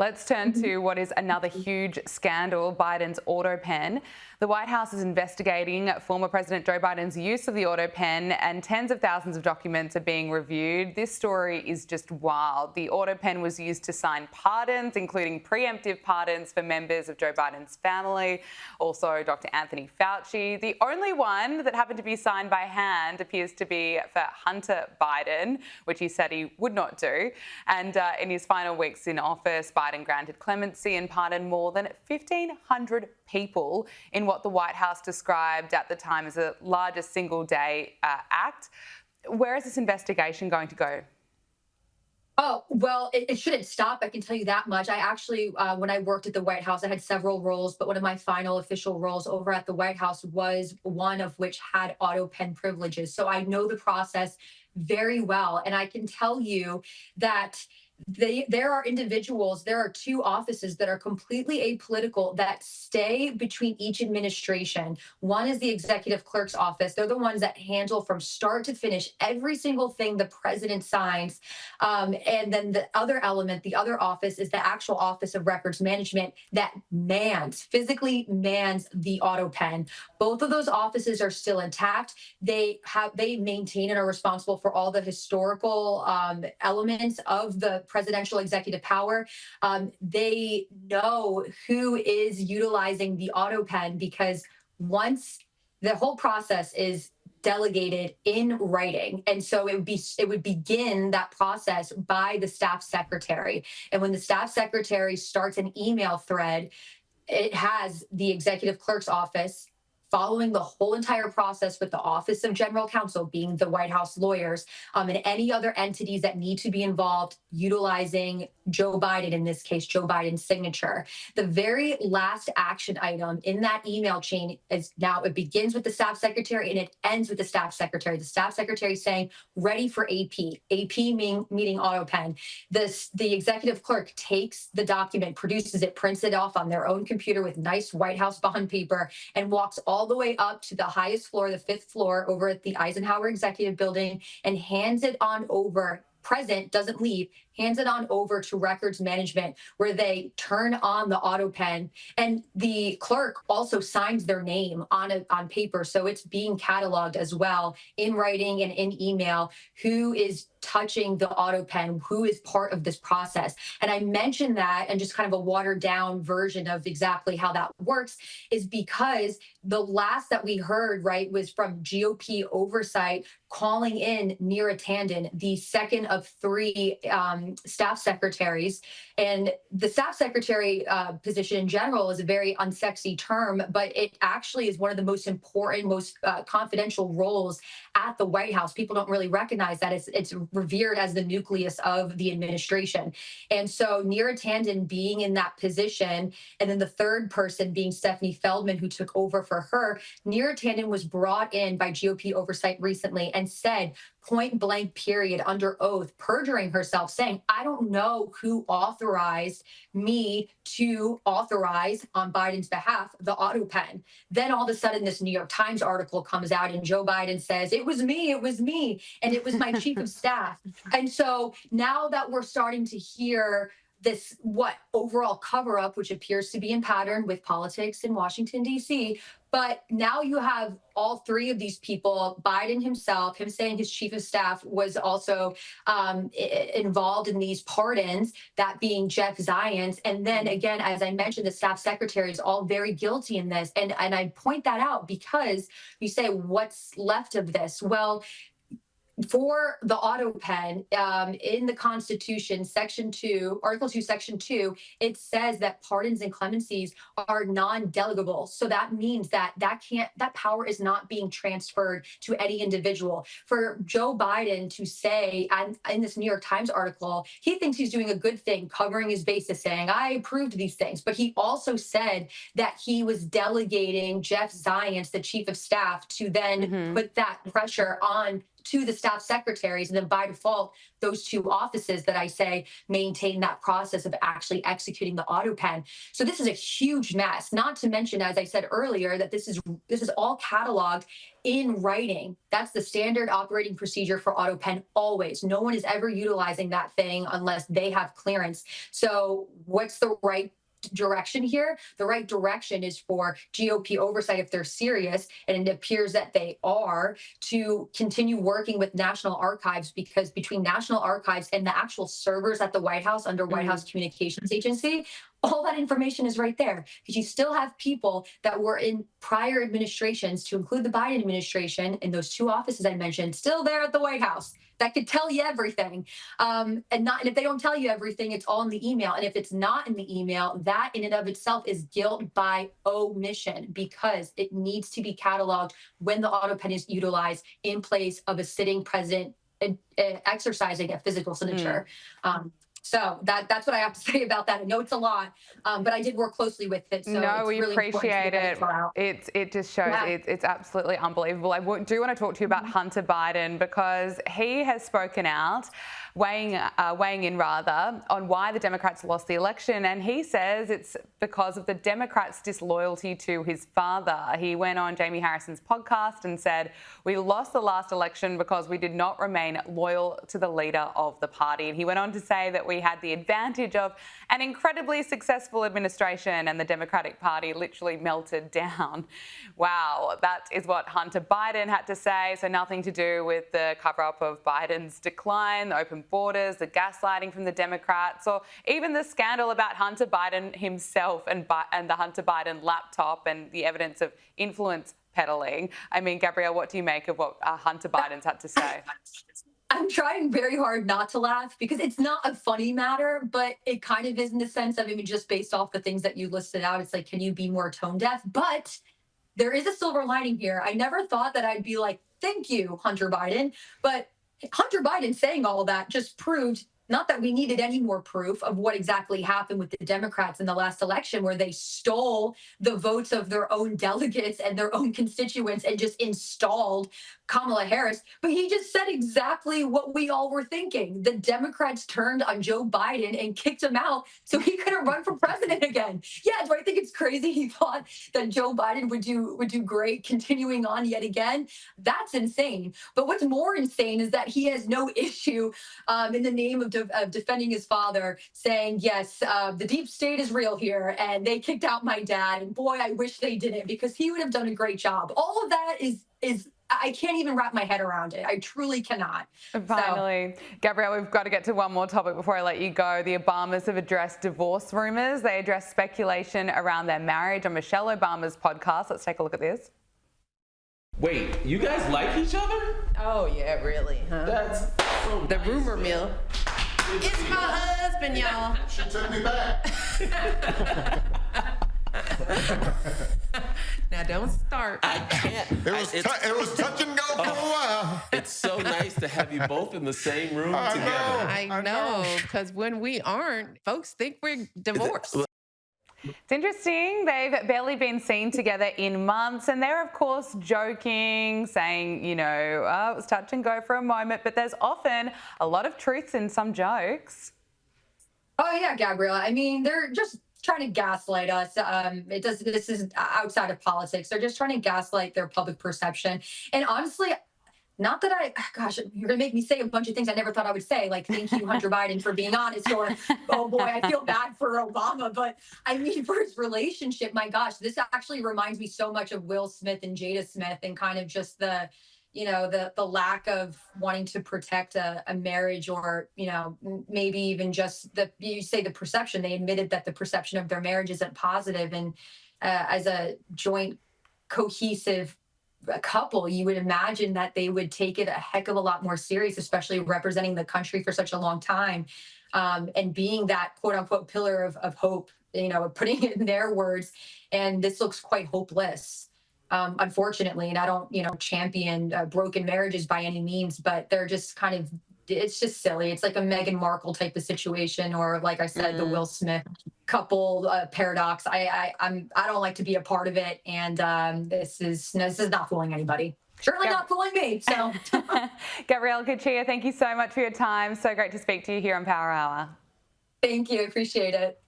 Let's turn to what is another huge scandal, Biden's Autopen. The White House is investigating former President Joe Biden's use of the Autopen, and tens of thousands of documents are being reviewed. This story is just wild. The Autopen was used to sign pardons, including preemptive pardons for members of Joe Biden's family, also Dr. Anthony Fauci. The only one that happened to be signed by hand appears to be for Hunter Biden, which he said he would not do. And in his final weeks in office, Biden granted clemency and pardoned more than 1,500 people in what the White House described at the time as the largest single-day act. Where is this investigation going to go? Oh, well, it shouldn't stop. I can tell you that much. I actually, when I worked at the White House, I had several roles, but one of my final official roles over at the White House was one of which had Autopen privileges. So I know the process very well. And I can tell you that there are individuals, there are two offices that are completely apolitical that stay between each administration. One is the executive clerk's office. They're the ones that handle from start to finish every single thing the president signs. And then the other element, the other office, is the actual Office of Records Management that physically mans the Autopen. Both of those offices are still intact. They maintain and are responsible for all the historical elements of the presidential executive power. They know who is utilizing the Autopen because once the whole process is delegated in writing. And so it would begin that process by the staff secretary. And when the staff secretary starts an email thread, it has the executive clerk's office following the whole entire process with the Office of General Counsel, being the White House lawyers, and any other entities that need to be involved utilizing Joe Biden, in this case, Joe Biden's signature. The very last action item in that email chain is now it begins with the staff secretary and it ends with the staff secretary. The staff secretary saying, ready for AP, meaning Autopen. The executive clerk takes the document, produces it, prints it off on their own computer with nice White House bond paper, and walks all the way up to the highest floor, the fifth floor, over at the Eisenhower Executive Building, and hands it on over. Present, doesn't leave, hands it on over to records management, where they turn on the Autopen, and the clerk also signs their name on paper, so it's being cataloged as well in writing and in email who is touching the Autopen, who is part of this process. And I mentioned that, and just kind of a watered down version of exactly how that works is because the last that we heard, right, was from GOP Oversight calling in Neera Tanden, the second of three staff secretaries. And the staff secretary position in general is a very unsexy term, but it actually is one of the most important, most confidential roles at the White House. People don't really recognize that it's revered as the nucleus of the administration. And so Neera Tanden being in that position, and then the third person being Stephanie Feldman, who took over for her, Neera Tanden was brought in by GOP Oversight recently and said, point blank period, under oath, perjuring herself, saying, I don't know who authorized me to authorize on Biden's behalf the Autopen. Then all of a sudden this New York Times article comes out and Joe Biden says, it was me, and it was my chief of staff. And so now that we're starting to hear this overall cover up, which appears to be in pattern with politics in Washington, D.C., but now you have all three of these people, Biden himself, him saying his chief of staff was also involved in these pardons, that being Jeff Zients. And then again, as I mentioned, the staff secretary is all very guilty in this. And I point that out because you say, what's left of this? Well, for the Autopen, in the Constitution, Article 2, Section 2, it says that pardons and clemencies are non-delegable. So that means that power is not being transferred to any individual. For Joe Biden to say, and in this New York Times article, he thinks he's doing a good thing, covering his bases, saying, I approved these things. But he also said that he was delegating Jeff Zients, the chief of staff, to then put that pressure on to the staff secretaries, and then by default, those two offices that I say maintain that process of actually executing the Autopen. So this is a huge mess. Not to mention, as I said earlier, that this is all cataloged in writing. That's the standard operating procedure for Autopen always. No one is ever utilizing that thing unless they have clearance. So what's the right direction here? The right direction is for GOP oversight, if they're serious, and it appears that they are, to continue working with National Archives, because between National Archives and the actual servers at the White House under White House Communications Agency, all that information is right there, because you still have people that were in prior administrations, to include the Biden administration, in those two offices I mentioned, still there at the White House, that could tell you everything. And if they don't tell you everything, it's all in the email. And if it's not in the email, that in and of itself is guilt by omission, because it needs to be cataloged when the Autopen is utilized in place of a sitting president exercising a physical signature. So that's what I have to say about that. I know it's a lot, but I did work closely with it. So no, it's we really appreciate it. It just shows it's absolutely unbelievable. I do want to talk to you about Hunter Biden, because he has spoken out, weighing in on why the Democrats lost the election, and he says it's because of the Democrats' disloyalty to his father. He went on Jamie Harrison's podcast and said, "We lost the last election because we did not remain loyal to the leader of the party." And he went on to say that we had the advantage of an incredibly successful administration and the Democratic Party literally melted down. Wow, that is what Hunter Biden had to say. So nothing to do with the cover-up of Biden's decline, the open borders, the gaslighting from the Democrats, or even the scandal about Hunter Biden himself and the Hunter Biden laptop and the evidence of influence peddling. I mean, Gabrielle, what do you make of what Hunter Biden's had to say? I'm trying very hard not to laugh, because it's not a funny matter, but it kind of is, in the sense of, I mean, just based off the things that you listed out, it's like, can you be more tone deaf? But there is a silver lining here. I never thought that I'd be like, thank you, Hunter Biden. But Hunter Biden saying all of that just proved, not that we needed any more proof of what exactly happened with the Democrats in the last election, where they stole the votes of their own delegates and their own constituents and just installed Kamala Harris. But he just said exactly what we all were thinking. The Democrats turned on Joe Biden and kicked him out so he couldn't run for president again. Yeah, do I think it's crazy he thought that Joe Biden would do great continuing on yet again? That's insane. But what's more insane is that he has no issue in the name of defending his father, saying, yes, the deep state is real here, and they kicked out my dad, and boy, I wish they didn't, because he would have done a great job. All of that is I can't even wrap my head around it. I truly cannot. Finally, Gabrielle, we've got to get to one more topic before I let you go. The Obamas have addressed divorce rumors. They addressed speculation around their marriage on Michelle Obama's podcast. Let's take a look at this. Wait, you guys like each other? Oh yeah, really? Huh? That's so The nice. rumor mill. It's my husband, y'all. She took me back. Now don't start. I can't. It was touch and go for a while. It's so nice to have you both in the same room I together. know. I know, because when we aren't, folks think we're divorced. It's interesting. They've barely been seen together in months, and they're, of course, joking, saying, you know, oh, it was touch and go for a moment, but there's often a lot of truth in some jokes. Oh, yeah, Gabriella. I mean, they're just trying to gaslight us. This is outside of politics. They're just trying to gaslight their public perception. And honestly, not that gosh, you're going to make me say a bunch of things I never thought I would say, like, thank you, Hunter Biden, for being honest, or, oh boy, I feel bad for Obama. But I mean, for his relationship, my gosh, this actually reminds me so much of Will Smith and Jada Smith, and kind of just the lack of wanting to protect a marriage, or, maybe even just you say the perception. They admitted that the perception of their marriage isn't positive. And as a joint cohesive couple, you would imagine that they would take it a heck of a lot more serious, especially representing the country for such a long time, and being that quote unquote pillar of hope, putting it in their words. And this looks quite hopeless. Unfortunately, and I don't, champion broken marriages by any means, but they're just it's just silly. It's like a Meghan Markle type of situation, or like I said, the Will Smith couple paradox. I don't like to be a part of it, and this is not fooling anybody. Certainly not fooling me. So, Gabrielle Cuccia, thank you so much for your time. So great to speak to you here on Power Hour. thank you. Appreciate it.